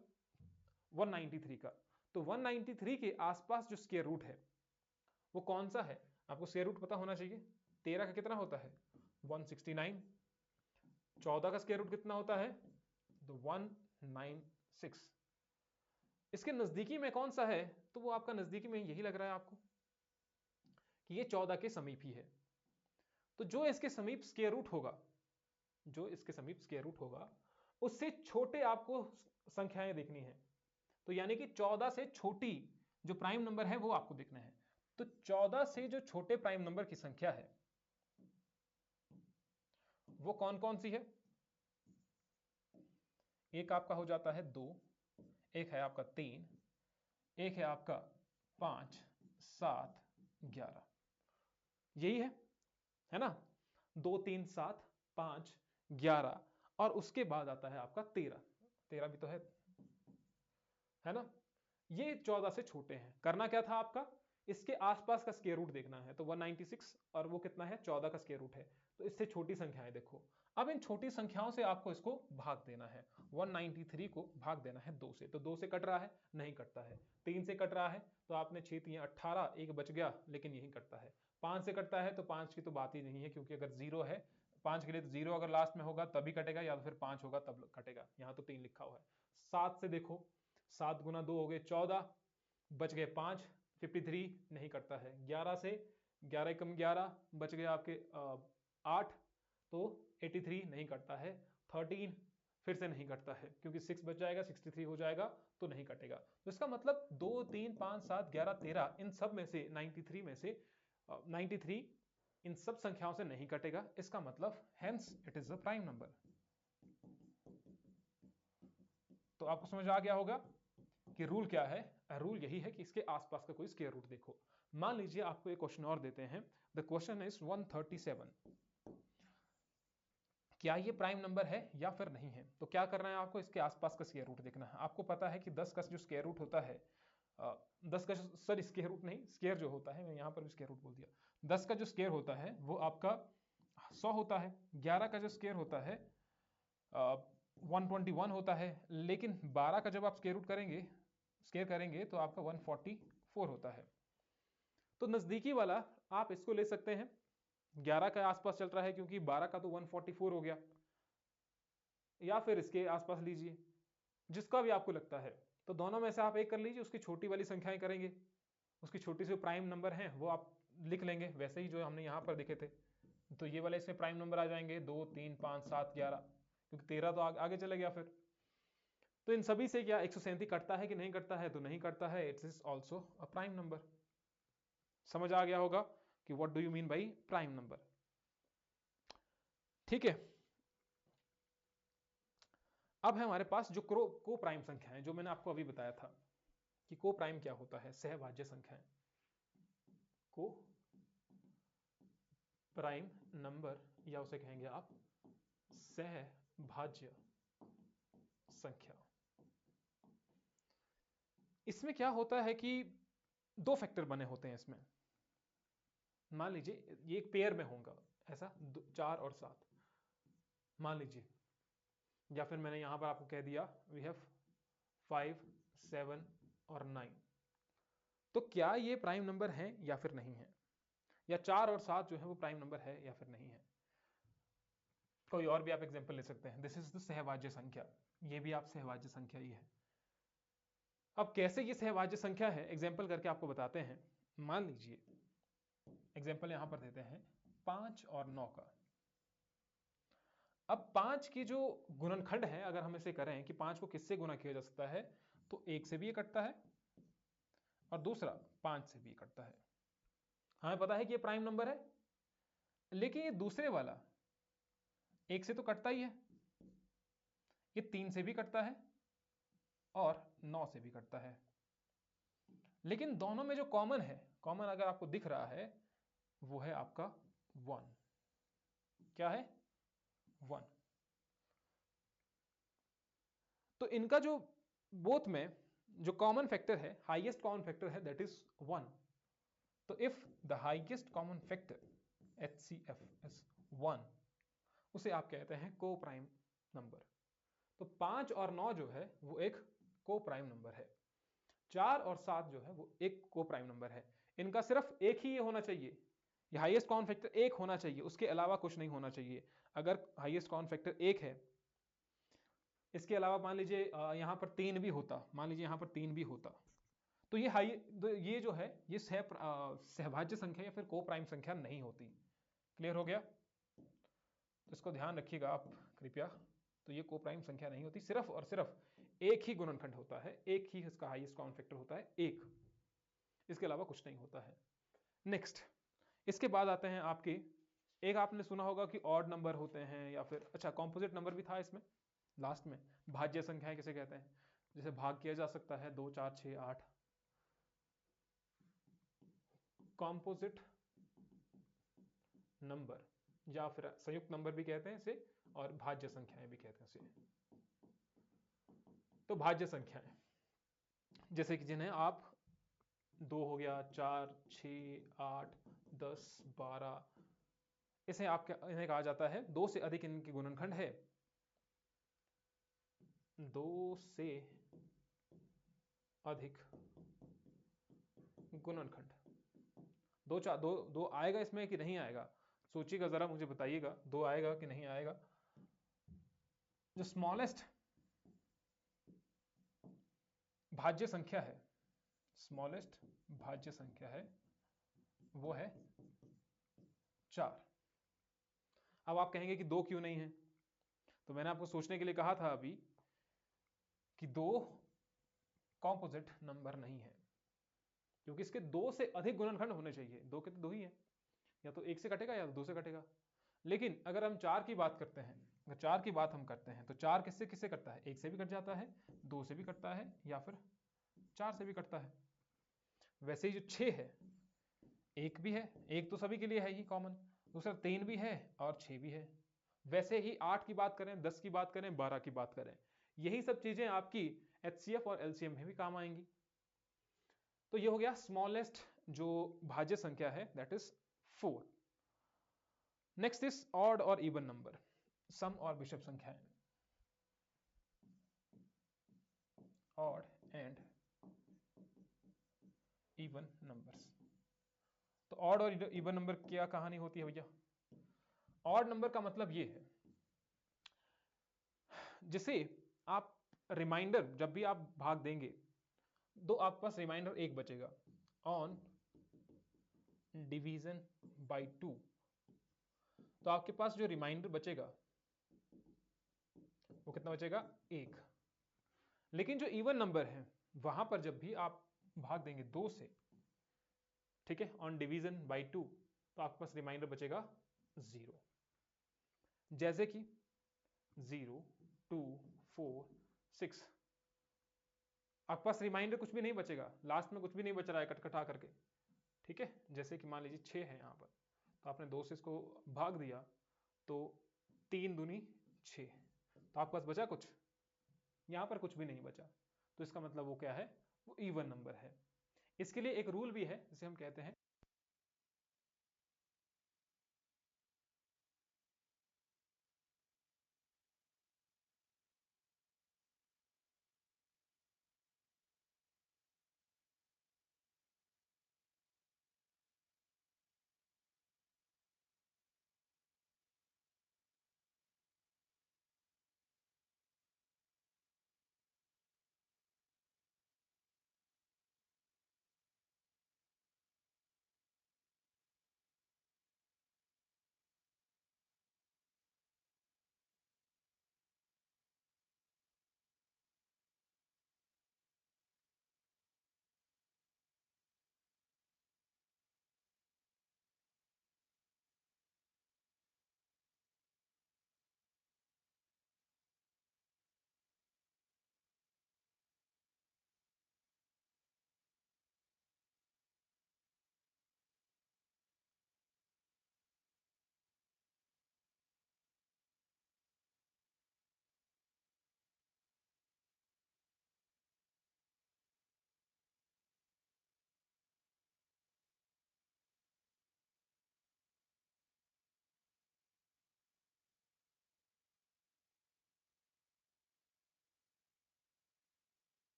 193 का। तो 193 के आसपास जो स्क्वायर रूट है वो कौन सा है? आपको स्क्वायर रूट पता होना चाहिए। 13 का कितना होता है? 169। 14 का स्क्वायर रूट कितना होता है? तो 196। इसके नजदीकी में कौन सा है? तो वो आपका नजदीकी में यही लग रहा है आपको कि ये 14 के समीप ही है। तो जो इसके समीप स्क्वायर रूट होगा, जो इसके समीप स्क्वायर रूट होगा, उससे छोटे आपको संख्याएं देखनी है। तो यानी कि 14 से छोटी जो प्राइम नंबर है वो आपको देखना है। तो 14 से जो छोटे प्राइम नंबर की संख्या है वो कौन कौन सी है? एक आपका हो जाता है 2, एक है आपका 3, एक है आपका 5, 7, 11। यही है ना? 2, 3, 7, 5, 11 और उसके बाद आता है आपका 13। 13 भी तो है ना? ये 14 से छोटे हैं। करना क्या था आपका? इसके आसपास का स्क्वायर रूट देखना है। तो 196 और वो कितना है? 14 का स्क्वायर रूट है। तो इससे छोटी संख्याएं देखो। अब इन छोटी संख्याओं से आपको इसको भाग देना है। 193 को भाग देना है 2 से। तो 2 से कट रहा है? नहीं कटता है। 3 से कट रहा है? तो आपने 6 3 18, एक बच गया, लेकिन यही कटता है। 5 से कटता है? तो 5 की तो बात ही नहीं है, क्योंकि अगर 0 है 5 के लिए, तो 0 अगर लास्ट में होगा तभी कटेगा, या तो फिर 5 होगा तब कटेगा। यहां तो 3 लिखा हुआ है। 7 से देखो, 7 गुना 2 हो गए 14, बच गए 5, 53 नहीं कटता है। 11 से 11 कम 11 बच गए आपके 8, तो 83 नहीं कटता है। 13 फिर से नहीं कटता है, क्योंकि 6 बच जाएगा, 63 हो जाएगा, तो नहीं कटेगा। तो इसका मतलब 2 3 5 7 11 13 इन सब में से 93 में से 93 इन सब संख्याओं से नहीं कटेगा। इसका मतलब hence it is a prime number. तो आपको समझ आ गया होगा कि रूल क्या है। रूल यही है कि इसके आसपास का कोई स्क्वायर रूट देखो। मान लीजिए आपको एक क्वेश्चन और देते हैं। The question is 137। क्या ये प्राइम नंबर है या फिर नहीं है? तो क्या करना है आपको? इसके आसपास का स्क्वायर रूट देखना है। आपको पता है कि 10 का जो स्क्वायर रूट होता है, 10 का सॉरी स्क्वायर रूट नहीं, स्क्वायर जो होता है, मैं यहां पर भी स्क्वायर रूट बोल दिया। 10 का जो स्क्वायर होता है वो आपका 100 होता है, 11 का जो स्क्वायर होता है 121 होता है, लेकिन 12 का जब आप स्क्वायर करेंगे तो आपका 144 होता है। तो नजदीकी वाला आप इसको ले सकते हैं, 11 के आसपास चल रहा है क्योंकि 12 का तो 144 हो गया, या फिर इसके आसपास लीजिए, जिसका भी आपको लगता है। तो दोनों में से आप एक कर लीजिए, उसकी छोटी वाली संख्याएं करेंगे, उसकी छोटी सी प्राइम नंबर हैं वो आप लिख लेंगे वैसे ही जो हमने यहां पर लिखे थे। तो ये वाले इसमें प्राइम नंबर आ जाएंगे 2 3 5 7 11, क्योंकि 13 तो आगे चले गया फिर। तो इन सभी से क्या 137 कटता है कि नहीं कटता है? तो नहीं कटता है, it is also a prime number. समझ आ गया होगा कि what do you mean by prime number. ठीक है, अब है हमारे पास जो को प्राइम संख्या है, जो मैंने आपको अभी बताया था कि को प्राइम क्या होता है, सहभाज्य संख्याएं। को प्राइम नंबर या उसे कहेंगे आप सहभाज्य संख्या। इसमें क्या होता है कि दो फैक्टर बने होते हैं इसमें। मान लीजिए ये एक पेयर में होगा, ऐसा 4 और 7 मान लीजिए, या फिर मैंने यहां पर आपको कह दिया वी हैव 5 7 और 9। तो क्या ये प्राइम नंबर है या फिर नहीं है, या 4 और 7 जो है वो प्राइम नंबर है या फिर नहीं है। कोई और भी आप एग्जांपल ले सकते हैं, दिस इज द सहभाज्य संख्या, ये भी आप सहभाज्य संख्या ही है। अब कैसे ये सहभाज्य संख्या है एग्जांपल करके आपको बताते हैं। मान लीजिए एग्जांपल यहां पर देते हैं 5 और 9 का। अब 5 की जो गुणनखंड है, अगर हम इसे करें कि 5 को किससे गुना किया जा सकता है, तो 1 से भी ये कटता है और दूसरा 5 से भी कटता है। हमें पता है कि ये प्राइम नंबर है, लेकिन ये दूसरे वाला 1 से तो कटता ही है, ये 3 से भी कटता है और 9 से भी कटता है। लेकिन दोनों में जो कॉमन है, कॉमन अगर आपको दिख रहा है, वो है आपका 1। क्या है? 1। तो इनका जो बोथ में जो कॉमन फैक्टर है, हाईएस्ट कॉमन फैक्टर है, दैट इज 1। तो if the highest common factor HCF is 1, उसे आप कहते हैं को प्राइम नंबर। तो 5 और 9 जो है वो एक को प्राइम नंबर है, 4 और 7 जो है वो एक को प्राइम नंबर है। इनका सिर्फ एक ही ये होना चाहिए, ये हाईएस्ट कॉमन फैक्टर एक होना चाहिए, उसके अलावा कुछ नहीं होना चाहिए। अगर हाईएस्ट कॉमन फैक्टर एक है, इसके अलावा मान लीजिए यहां पर 3 भी होता, मान लीजिए यहां पर 3 भी होता, तो ये जो है ये सहभाज्य संख्या या फिर को प्राइम संख्या नहीं होती। क्लियर हो गया? तो इसको ध्यान रखिएगा आप कृपया। तो ये को प्राइम संख्या नहीं होती, सिर्फ और सिर्फ एक ही गुणनखंड होता है, एक ही इसका हाईएस्ट कॉमन फैक्टर होता है, एक, इसके अलावा कुछ नहीं होता है। नेक्स्ट, इसके बाद आते हैं आपके, एक आपने सुना होगा कि ऑड नंबर होते हैं, या फिर अच्छा कॉम्पोजिट नंबर भी था इसमें लास्ट में। भाज्य संख्याएं किसे कहते हैं? जैसे भाग किया जा सकता है 2 4 6 8, कॉम्पोजिट नंबर, या फिर संयुक्त नंबर भी कहते हैं इसे, और भाज्य संख्याएं भी कहते हैं इसे। तो भाज्य संख्याएं जैसे कि जिन्हें आप 2 हो गया, 4 6 8 10 12, इसे आप इन्हें कहा जाता है 2 से अधिक इनकी गुणनखंड है, 2 से अधिक गुणनखंड। 2 आएगा इसमें कि नहीं आएगा? सोचिएगा जरा, मुझे बताइएगा 2 आएगा कि नहीं आएगा। जो स्मॉलेस्ट भाज्य संख्या है, स्मॉलेस्ट भाज्य संख्या है वो है 4। अब आप कहेंगे कि 2 क्यों नहीं है? तो मैंने आपको सोचने के लिए कहा था अभी कि 2 कॉम्पोजिट नंबर नहीं है, क्योंकि इसके 2 से अधिक गुणनखंड होने चाहिए। 2 के तो 2 ही है, या तो 1 से कटेगा या तो 2 से कटेगा। लेकिन अगर हम 4 की बात करते हैं, अगर 4 की बात हम करते हैं, तो 4 किससे किससे कटता है? 1 से भी कट जाता है, 2 से भी कटता है, या फिर 4 से भी कटता है। वैसे ही जो 6 है, 1 भी है, 1 तो सभी के लिए है ही कॉमन, दूसरा 3 भी है और 6 भी है। वैसे ही 8 की बात करें, 10 की बात करें, 12 की बात करें, यही सब चीजें आपकी HCF और LCM में भी काम आएंगी। तो ये हो गया स्मॉलेस्ट जो भाज्य संख्या है, that is 4। Next is odd और इवन नंबर, सम और विषम संख्याएं, ऑड एंड इवन नंबर्स। तो ऑड और इवन नंबर क्या कहानी होती है भैया? ऑड नंबर का मतलब ये है, जिसे आप रिमाइंडर जब भी आप भाग देंगे तो आपके पास रिमाइंडर 1 बचेगा ऑन डिवीजन बाय 2, तो आपके पास जो रिमाइंडर बचेगा वो कितना बचेगा? 1। लेकिन जो इवन नंबर है वहां पर जब भी आप भाग देंगे 2 से, ठीक है, ऑन डिवीजन बाय 2, तो आपके पास रिमाइंडर बचेगा 0। जैसे कि 0, 2, 4, 6, आपके पास रिमाइंडर कुछ भी नहीं बचेगा, लास्ट में कुछ भी नहीं बच रहा है कटकटा करके, ठीक है। जैसे कि मान लीजिए 6 है यहां पर, तो आपने 2 से इसको भाग दिया तो 3 दूनी 6, तो आपके पास बचा कुछ? यहां पर कुछ भी नहीं बचा, तो इसका मतलब वो क्या है? वो इवन नंबर है। इसके लिए एक रूल भी है जिसे हम कहते हैं